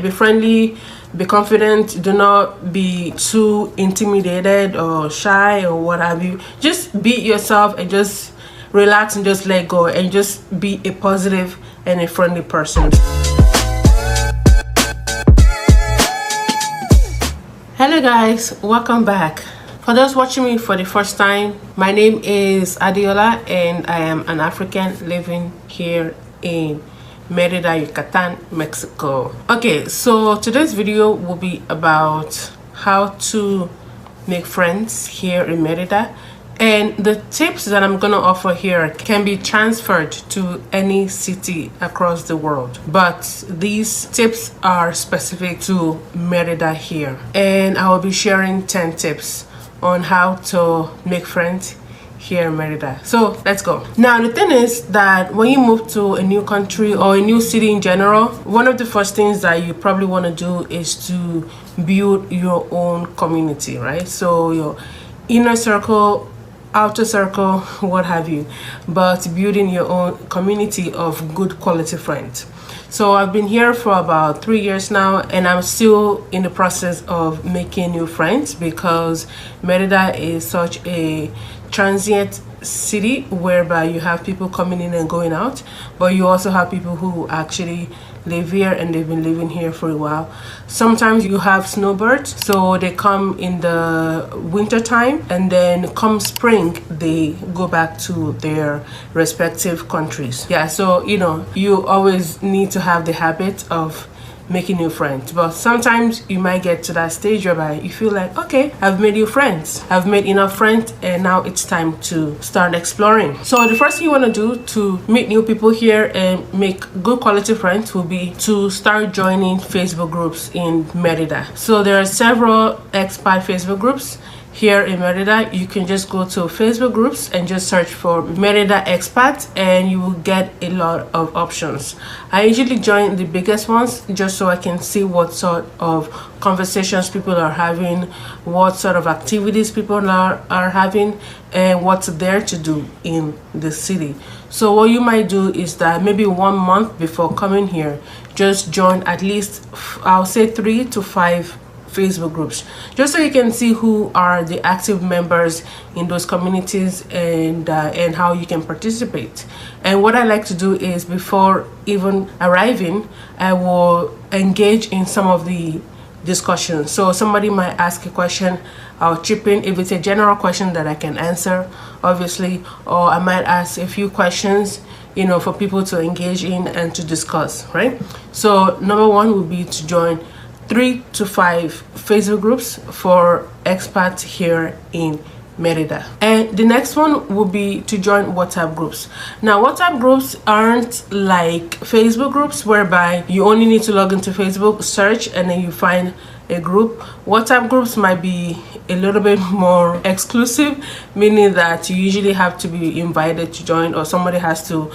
Be friendly, be confident, do not be too intimidated or shy or what have you. Just be yourself and just relax and just let go and just be a positive and a friendly person. Hello guys, welcome back. For those watching me for the first time, my name is Adeola and I am an African living here in Merida, Yucatan, Mexico. Okay, so today's video will be about how to make friends here in Merida, and the tips that I'm gonna offer here can be transferred to any city across the world, but these tips are specific to Merida here, and I will be sharing 10 tips on how to make friends here in Merida. So let's go. Now the thing is that when you move to a new country or a new city in general, one of the first things that you probably want to do is to build your own community, right? So your inner circle, outer circle, what have you, but building your own community of good quality friends. So I've been here for about 3 years now, and I'm still in the process of making new friends because Merida is such a transient city whereby you have people coming in and going out, but you also have people who actually live here and they've been living here for a while. Sometimes you have snowbirds, so they come in the winter time, and then come spring they go back to their respective countries. Yeah, so you always need to have the habit of making new friends, but sometimes you might get to that stage whereby you feel like, okay, I've made new friends, I've made enough friends, and now it's time to start exploring. So the first thing you want to do to meet new people here and make good quality friends will be to start joining Facebook groups in Merida. So there are several expat Facebook groups here in Merida. You can just go to Facebook groups and just search for Merida Expat and you will get a lot of options. I usually join the biggest ones just so I can see what sort of conversations people are having, what sort of activities people are having, and what's there to do in the city. So what you might do is that maybe 1 month before coming here, just join at least, I'll say 3 to 5 Facebook groups, just so you can see who are the active members in those communities and how you can participate. And what I like to do is, before even arriving, I will engage in some of the discussions. So somebody might ask a question, I'll chip in if it's a general question that I can answer, obviously, or I might ask a few questions for people to engage in and to discuss, right? So number one would be to join 3 to 5 Facebook groups for expats here in Merida. And the next one would be to join WhatsApp groups. Now WhatsApp groups aren't like Facebook groups whereby you only need to log into Facebook, search, and then you find a group. WhatsApp groups might be a little bit more exclusive, meaning that you usually have to be invited to join, or somebody has to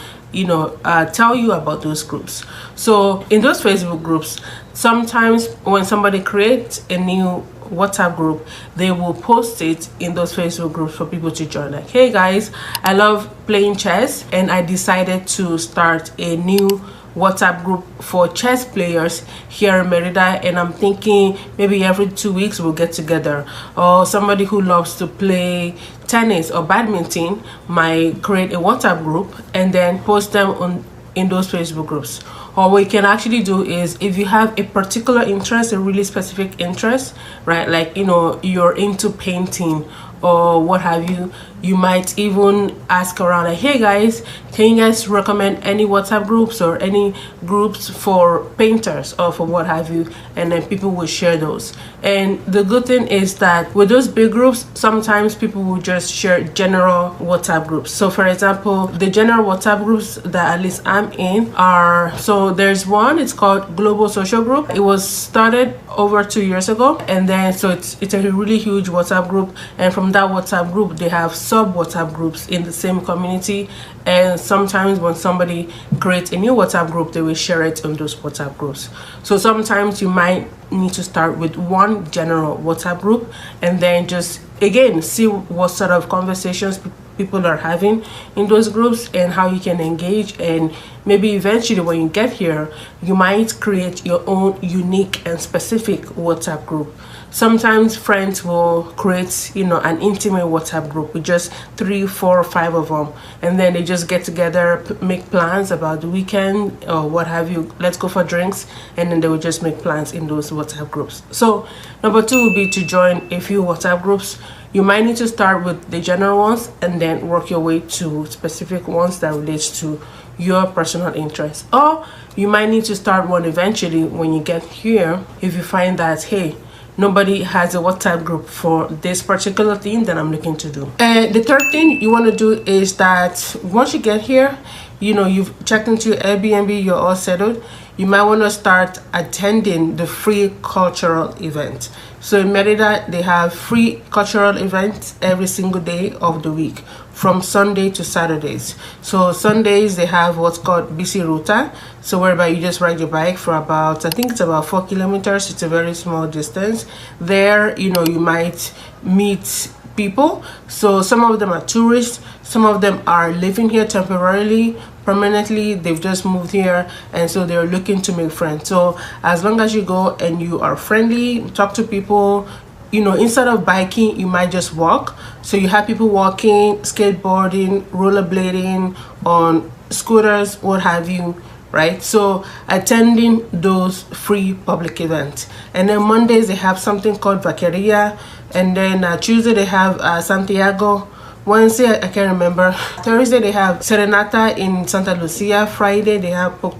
tell you about those groups. So in those Facebook groups, sometimes when somebody creates a new WhatsApp group, they will post it in those Facebook groups for people to join. Like, hey guys, I love playing chess and I decided to start a new WhatsApp group for chess players here in Merida, and I'm thinking maybe every 2 weeks we'll get together. Or somebody who loves to play tennis or badminton might create a WhatsApp group and then post them in those Facebook groups. Or what you can actually do is, if you have a particular interest, a really specific interest, right, like you're into painting or what have you, you might even ask around like, hey guys, can you guys recommend any WhatsApp groups or any groups for painters or for what have you, and then people will share those. And the good thing is that with those big groups, sometimes people will just share general WhatsApp groups. So for example, the general WhatsApp groups that at least I'm in are, so there's one, it's called Global Social Group. It was started over 2 years ago, and then so it's a really huge WhatsApp group, and from that WhatsApp group they have sub WhatsApp groups in the same community, and sometimes when somebody creates a new WhatsApp group, they will share it on those WhatsApp groups. So sometimes you might need to start with one general WhatsApp group and then just again see what sort of conversations people are having in those groups and how you can engage and maybe eventually when you get here, you might create your own unique and specific WhatsApp group. Sometimes friends will create, you know, an intimate WhatsApp group with just 3, 4, 5 of them, and then they just get together, make plans about the weekend or what have you. Let's go for drinks, and then they will just make plans in those WhatsApp groups. So number 2 will be to join a few WhatsApp groups. You might need to start with the general ones and then work your way to specific ones that relates to your personal interests, or you might need to start one eventually when you get here if you find that, hey, nobody has a WhatsApp group for this particular thing that I'm looking to do. And the third thing you want to do is that once you get here, you know, you've checked into your Airbnb, you're all settled, you might want to start attending the free cultural event. So in Merida, they have free cultural events every single day of the week, from Sunday to Saturdays. So Sundays they have what's called BC Ruta, so whereby you just ride your bike for about, I think it's about 4 kilometers. It's a very small distance. There, you know, you might meet people. So some of them are tourists, some of them are living here temporarily, permanently. They've just moved here, and so they're looking to make friends. So as long as you go and you are friendly, talk to people, you know, instead of biking, you might just walk. So you have people walking, skateboarding, rollerblading, on scooters, what have you, right? So attending those free public events. And then Mondays they have something called Vaqueria, and then Tuesday they have Santiago. Wednesday I can't remember. Thursday they have Serenata in Santa Lucia. Friday they have Puk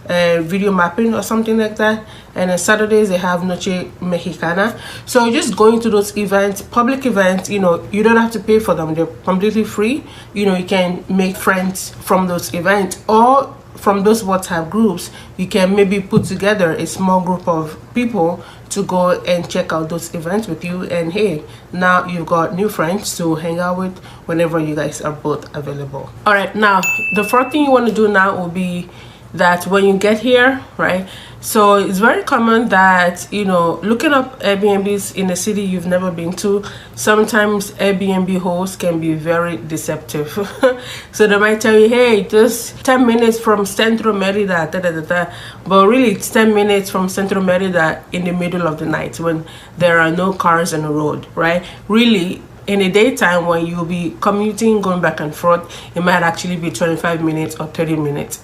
video mapping or something like that, and then Saturdays they have Noche Mexicana. So just going to those events, public events, you know, you don't have to pay for them, they're completely free. You know, you can make friends from those events, or from those WhatsApp groups you can maybe put together a small group of people to go and check out those events with you, and hey, now you've got new friends to hang out with whenever you guys are both available. All right, now the fourth thing you want to do now will be that when you get here, right, so it's very common that, you know, looking up Airbnbs in a city you've never been to, sometimes Airbnb hosts can be very deceptive. So they might tell you, hey, just 10 minutes from Central Merida, but really it's 10 minutes from Central Merida in the middle of the night when there are no cars on the road, right? Really, in the daytime when you'll be commuting, going back and forth, it might actually be 25 minutes or 30 minutes.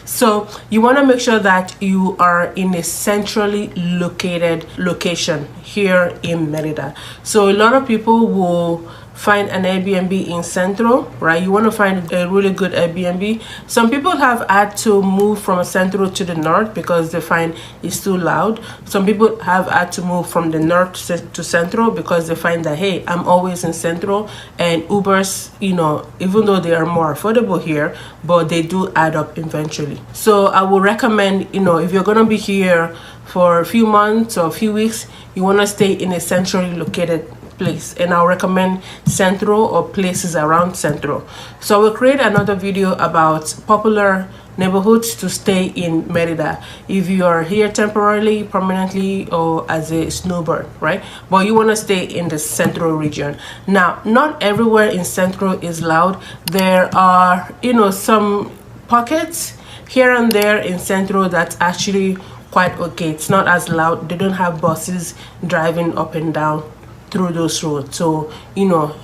So you want to make sure that you are in a centrally located location here in Merida. So a lot of people will find an Airbnb in Centro, right? You want to find a really good Airbnb. Some people have had to move from Centro to the north because they find it's too loud. Some people have had to move from the north to Centro because they find that, hey, I'm always in Centro, and Ubers, you know, even though they are more affordable here, but they do add up eventually. So I would recommend, you know, if you're gonna be here for a few months or a few weeks, you want to stay in a centrally located place, and I'll recommend Centro or places around Centro. So I will create another video about popular neighborhoods to stay in Merida if you are here temporarily, permanently, or as a snowbird, right? But you want to stay in the Central region. Now, not everywhere in Centro is loud. There are, you know, some pockets here and there in Centro that's actually quite okay. It's not as loud. They don't have buses driving up and down through those roads, so you know,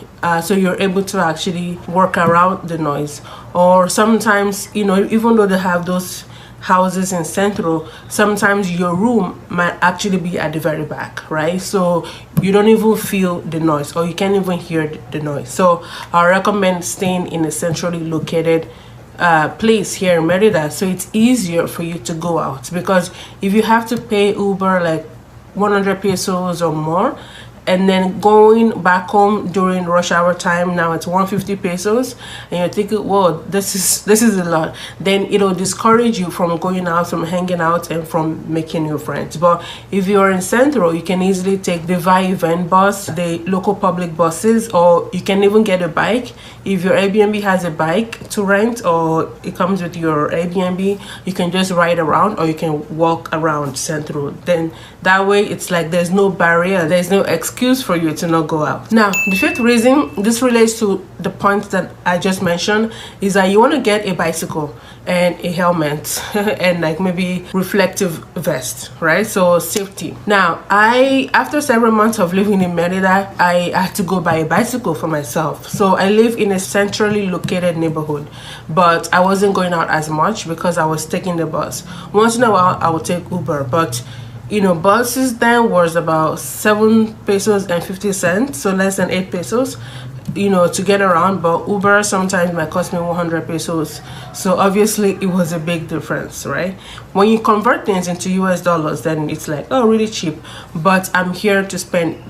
so you're able to actually work around the noise. Or sometimes, you know, even though they have those houses in Central, sometimes your room might actually be at the very back, right? So you don't even feel the noise, or you can't even hear the noise. So I recommend staying in a centrally located place here in Merida, so it's easier for you to go out. Because if you have to pay Uber like 100 pesos or more, and then going back home during rush hour time, now it's 150 pesos, and you're thinking, whoa, this is a lot, then it'll discourage you from going out, from hanging out, and from making new friends. But if you're in Centro, you can easily take the 𝑦𝒂𝒓 bus, the local public buses, or you can even get a bike. If your Airbnb has a bike to rent, or it comes with your Airbnb, you can just ride around, or you can walk around Centro. Then that way it's like there's no barrier, there's no excuse excuse for you to not go out. Now, the fifth reason, this relates to the point that I just mentioned, is that you want to get a bicycle and a helmet and like maybe reflective vest, right? So safety. Now, after several months of living in Merida, I had to go buy a bicycle for myself. So I live in a centrally located neighborhood, but I wasn't going out as much because I was taking the bus. Once in a while I would take Uber, but you know, buses then was about 7 pesos and 50 cents, so less than 8 pesos, you know, to get around. But Uber sometimes might cost me 100 pesos, so obviously it was a big difference, right? When you convert things into US dollars, then it's like, oh, really cheap. But I'm here to spend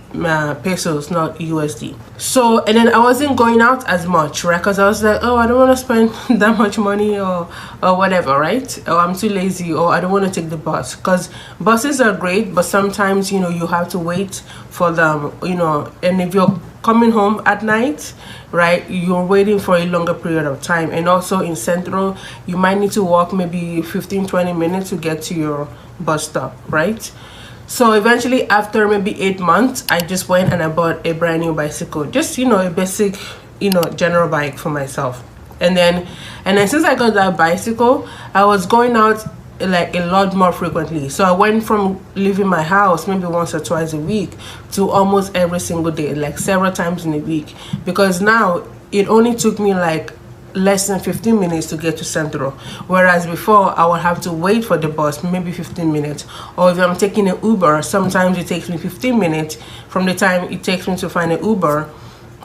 pesos, not USD. So, and then I wasn't going out as much, right? Because I was like, oh, I don't want to spend that much money or whatever, right? Or I'm too lazy, or I don't want to take the bus. Because buses are great, but sometimes, you know, you have to wait for them, you know, and if you're coming home at night, right, you're waiting for a longer period of time. And also in Central, you might need to walk maybe 15-20 minutes to get to your bus stop, right? So eventually, after maybe 8 months, I just went and I bought a brand new bicycle, just, you know, a basic, you know, general bike for myself. And then since I got that bicycle, I was going out like a lot more frequently. So I went from leaving my house maybe once or twice a week to almost every single day, like several times in a week, because now it only took me like less than 15 minutes to get to Central, whereas before I would have to wait for the bus maybe 15 minutes, or if I'm taking an Uber, sometimes it takes me 15 minutes from the time it takes me to find an Uber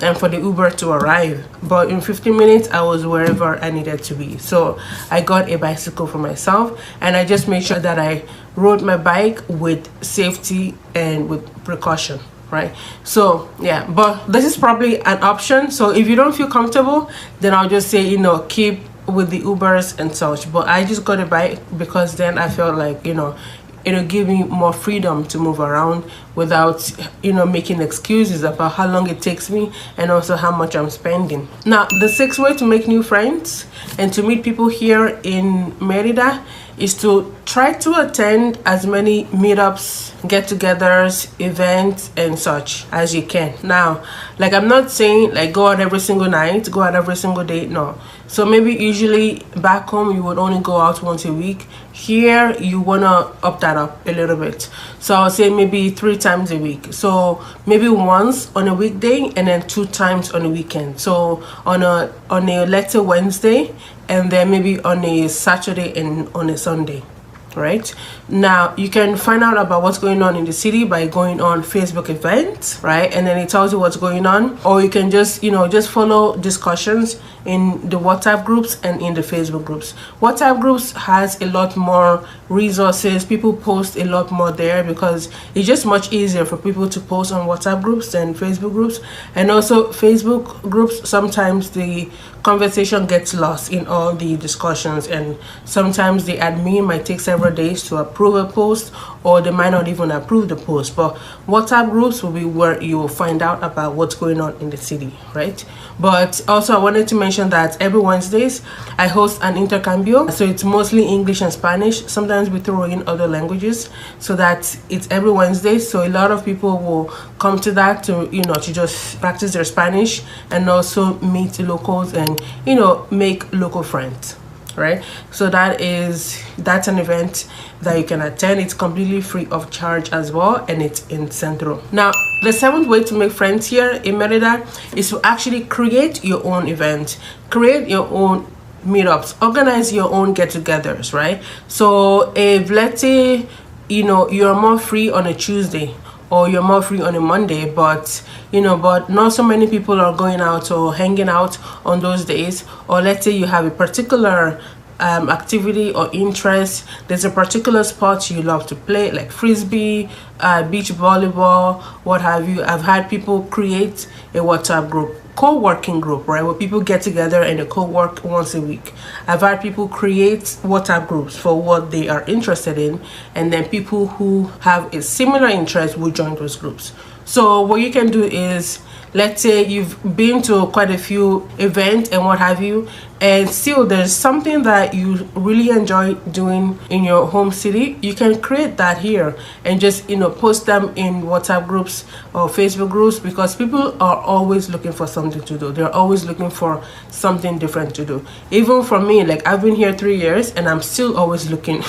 and for the Uber to arrive. But in 15 minutes I was wherever I needed to be. So I got a bicycle for myself, and I just made sure that I rode my bike with safety and with precaution, right? So yeah, but this is probably an option. So if you don't feel comfortable, then I'll just say, you know, keep with the Ubers and such. But I just got a bike because then I felt like, you know, it'll give me more freedom to move around without, you know, making excuses about how long it takes me and also how much I'm spending. Now, the sixth way to make new friends and to meet people here in Merida is to try to attend as many meetups, get-togethers, events, and such as you can. Now, like, I'm not saying like go out every single night, go out every single day, no. So maybe usually back home you would only go out once a week. Here you wanna up that up a little bit. So I'll say maybe 3 times a week. So maybe once on a weekday and then 2 times on a weekend. So on a let's say Wednesday, and then maybe on a Saturday and on a Sunday, right? Now you can find out about what's going on in the city by going on Facebook events, right? And then it tells you what's going on. Or you can just, you know, just follow discussions in the WhatsApp groups and in the Facebook groups. WhatsApp groups has a lot more resources. People post a lot more there because it's just much easier for people to post on WhatsApp groups than Facebook groups. And also Facebook groups, sometimes the conversation gets lost in all the discussions, and sometimes the admin might take several days to approve a post, or they might not even approve the post. But WhatsApp groups will be where you will find out about what's going on in the city, right? But also I wanted to mention that every Wednesdays I host an intercambio, so it's mostly English and Spanish. Sometimes we throw in other languages, so that it's every Wednesday. So a lot of people will come to that to, you know, to just practice their Spanish and also meet locals and, you know, make local friends, right? So that's an event that you can attend. It's completely free of charge as well, and it's in Central. Now, the 7th way to make friends here in Merida is to actually create your own event, create your own meetups, organize your own get-togethers, right? So if, let's say, you know, you're more free on a Tuesday, or you're more free on a Monday, but you know, but not so many people are going out or hanging out on those days, or let's say you have a particular activity or interest, there's a particular sport you love to play, like frisbee, beach volleyball, what have you. I've had people create a WhatsApp group, co-working group, right, where people get together and they co-work once a week. I've had people create WhatsApp groups for what they are interested in, and then people who have a similar interest will join those groups. So what you can do is, let's say you've been to quite a few events and what have you, and still there's something that you really enjoy doing in your home city, you can create that here and just, you know, post them in WhatsApp groups or Facebook groups, because people are always looking for something to do. They're always looking for something different to do. Even for me, like, I've been here 3 years and I'm still always looking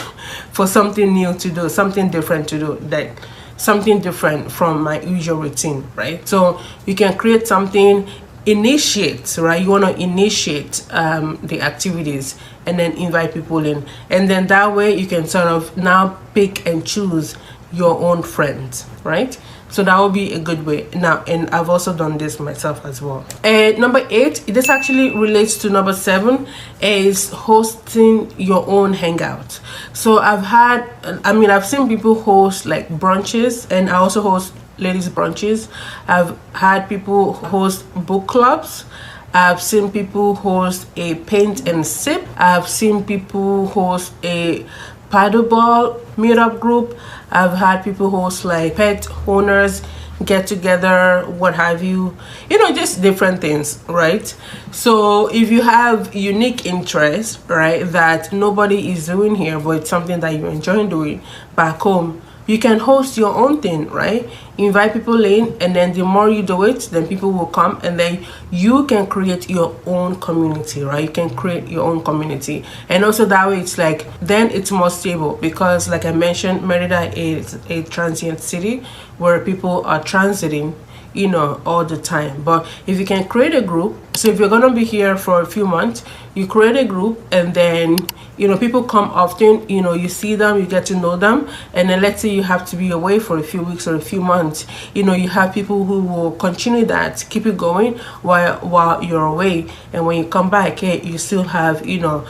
for something new to do, something different to do, like something different from my usual routine, right? So you can create something, initiate, right? You want to initiate the activities and then invite people in, and then that way you can sort of now pick and choose your own friends, right? So that will be a good way. Now, and I've also done this myself as well. And number 8, this actually relates to number 7, is hosting your own hangout. So I've seen people host like brunches, and I also host ladies brunches. I've had people host book clubs. I've seen people host a paint and sip. I've seen people host a paddleball meetup group. I've had people host like pet owners get together, what have you, you know, just different things, right? So if you have unique interests, right, that nobody is doing here, but it's something that you enjoy doing back home, you can host your own thing, right? Invite people in, and then the more you do it, then people will come, and then you can create your own community, right? You can create your own community, and also that way it's like, then it's more stable, because like I mentioned, Merida is a transient city where people are transiting, you know, all the time. But if you can create a group, so if you're gonna be here for a few months, you create a group, and then, you know, people come often, you know, you see them, you get to know them, and then let's say you have to be away for a few weeks or a few months, you know, you have people who will continue that, keep it going while you're away, and when you come back, hey, you still have, you know,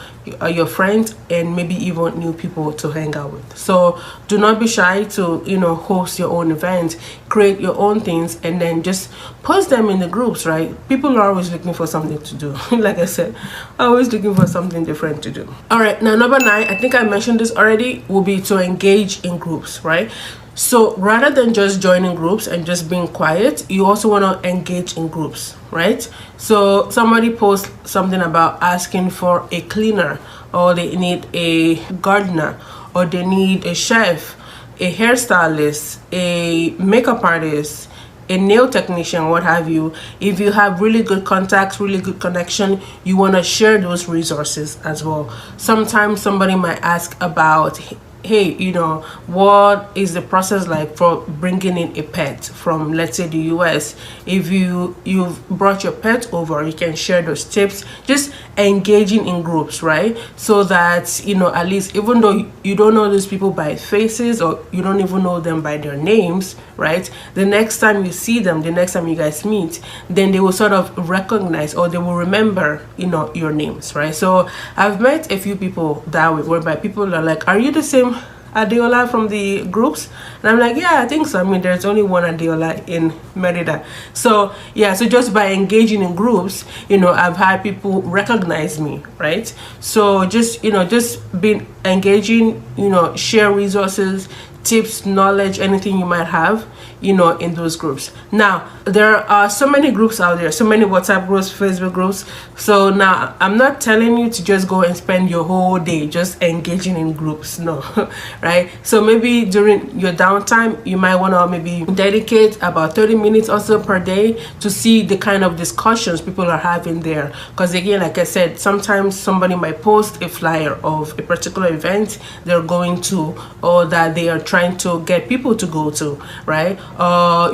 your friends and maybe even new people to hang out with. So do not be shy to, you know, host your own events, create your own things, and then just post them in the groups, right? People are always looking for something to do. Like I said, always looking for something different to do. All right, now number 9, I think I mentioned this already, will be to engage in groups, right? So rather than just joining groups and just being quiet, you also want to engage in groups, right? So somebody posts something about asking for a cleaner, or they need a gardener, or they need a chef, a hairstylist, a makeup artist, a nail technician, what have you. If you have really good contacts, really good connection, you want to share those resources as well. Sometimes somebody might ask about, hey, you know, what is the process like for bringing in a pet from, let's say, the US? If you've brought your pet over, you can share those tips. Just engaging in groups, right? So that, you know, at least, even though you don't know these people by faces, or you don't even know them by their names, right, the next time you see them, the next time you guys meet, then they will sort of recognize, or they will remember, you know, your names, right? So I've met a few people that way, whereby people are like, are you the same Adeola from the groups? And I'm like, yeah, I think so. I mean, there's only one Adeola in Merida. So yeah, so just by engaging in groups, you know, I've had people recognize me, right? So just, you know, just be engaging, you know, share resources, tips, knowledge, anything you might have, you know, in those groups. Now, there are so many groups out there, so many WhatsApp groups, Facebook groups. So now I'm not telling you to just go and spend your whole day just engaging in groups, no. Right? So maybe during your downtime, you might want to maybe dedicate about 30 minutes or so per day to see the kind of discussions people are having there. Because again, like I said, sometimes somebody might post a flyer of a particular event they're going to, or that they are trying to get people to go to, right?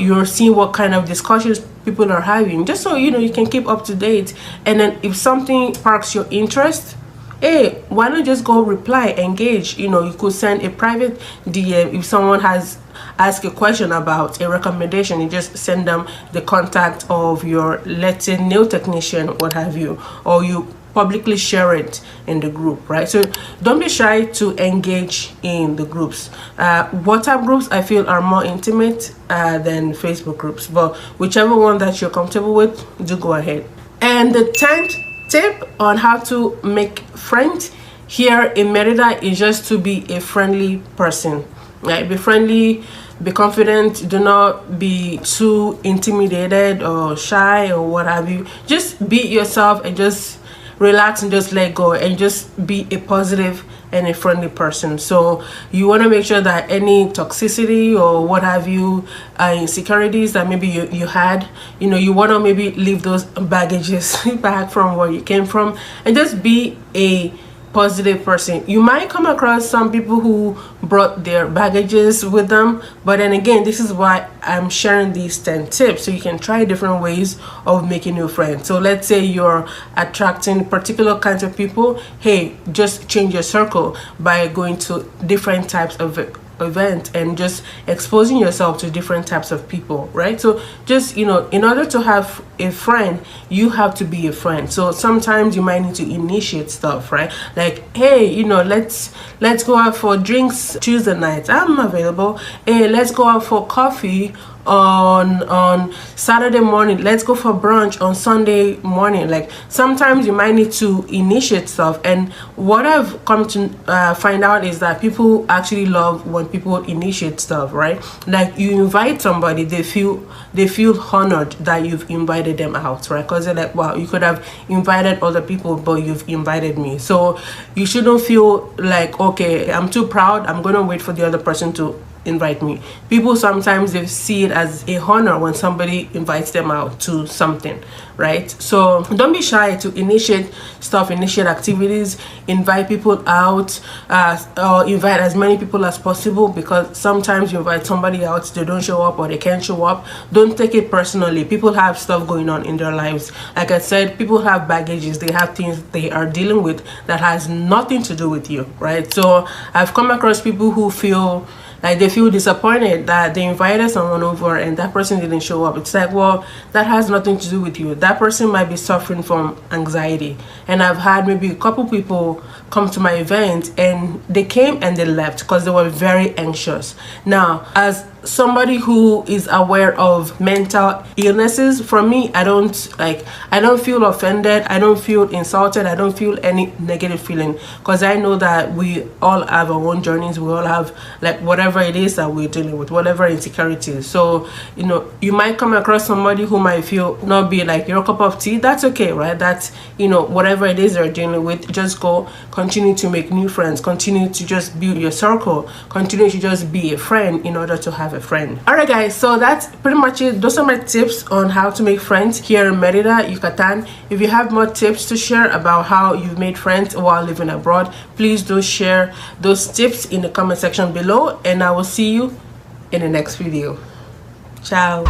You're seeing what kind of discussions people are having, just so you know, you can keep up to date. And then if something sparks your interest, hey, why not just go reply, engage? You know, you could send a private DM. If someone has asked a question about a recommendation, you just send them the contact of your, let's say, nail technician, what have you, or you publicly share it in the group, right? So don't be shy to engage in the groups. WhatsApp groups, I feel, are more intimate than Facebook groups, but whichever one that you're comfortable with, do go ahead. And the 10th tip on how to make friends here in Merida is just to be a friendly person, Right? Be friendly, be confident, do not be too intimidated or shy or what have you. Just be yourself and just relax and just let go and just be a positive and a friendly person. So you want to make sure that any toxicity or what have you, insecurities that maybe you had, you want to maybe leave those baggages back from where you came from and just be a positive person. You might come across some people who brought their baggages with them, but then again, this is why I'm sharing these 10 tips so you can try different ways of making new friends. So let's say you're attracting particular kinds of people. Hey, just change your circle by going to different types of event and just exposing yourself to different types of people, right? So just in order to have a friend, you have to be a friend. So sometimes you might need to initiate stuff, right? Like, hey, let's go out for drinks Tuesday night, I'm available. Hey, let's go out for coffee on Saturday morning, let's go for brunch on Sunday morning. Like, sometimes you might need to initiate stuff. And what I've come to find out is that people actually love when people initiate stuff, right? Like, you invite somebody, they feel honored that you've invited them out, right? Because they're like, wow, you could have invited other people, but you've invited me. So you shouldn't feel like, okay, I'm too proud, I'm gonna wait for the other person to invite me. People sometimes they see it as a honor when somebody invites them out to something, right? So don't be shy to initiate stuff, initiate activities, invite people out, or invite as many people as possible, because sometimes you invite somebody out, they don't show up or they can't show up. Don't take it personally. People have stuff going on in their lives. Like I said, people have baggages, they have things they are dealing with that has nothing to do with you, right? So I've come across people who feel like they feel disappointed that they invited someone over and that person didn't show up. It's like, well, that has nothing to do with you. That person might be suffering from anxiety. And I've had maybe a couple people come to my event and they came and they left because they were very anxious. Now, as somebody who is aware of mental illnesses, for me, I don't feel offended, I don't feel insulted, I don't feel any negative feeling, because I know that we all have our own journeys, we all have like whatever it is that we're dealing with, whatever insecurities. So you might come across somebody who might feel not be like your cup of tea. That's okay, right? That's whatever it is they're dealing with, just go continue to make new friends, continue to just build your circle, continue to just be a friend in order to have a friend. All right, guys, so that's pretty much it. Those are my tips on how to make friends here in Merida, Yucatan. If you have more tips to share about how you've made friends while living abroad, please do share those tips in the comment section below, and I will see you in the next video. Ciao.